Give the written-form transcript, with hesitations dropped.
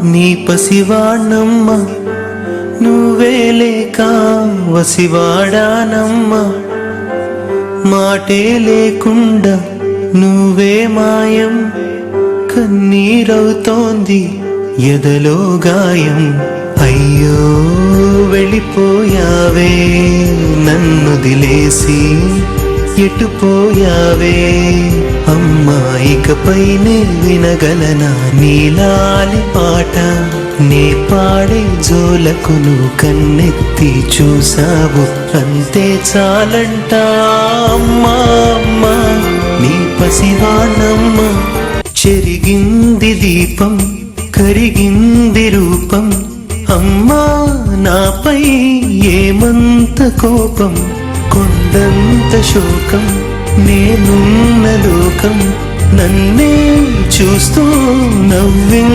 నీ పసివాణమ్మ నువ్వే లేక వసివాడానమ్మ మాటే లేకుండా నువ్వే మాయం కన్నీరవుతోంది ఎదలో గాయం అయ్యో వెళ్ళిపోయావే నన్నుదిలేసి ఎటుపోయావే అమ్మా ఇకపైనే వినగలనా నీలాలి పాట నే పాడే జోలకు నువ్వు కన్నెత్తి చూసావు అంతే చాలంట అమ్మా అమ్మా నీ పసివాణమ్మ చెరిగింది దీపం కరిగింది రూపం అమ్మా నాపై ఏమంత కోపం కొండంత శోకం నేనున్న లోకం నన్నే చూస్తూ నవ్వింది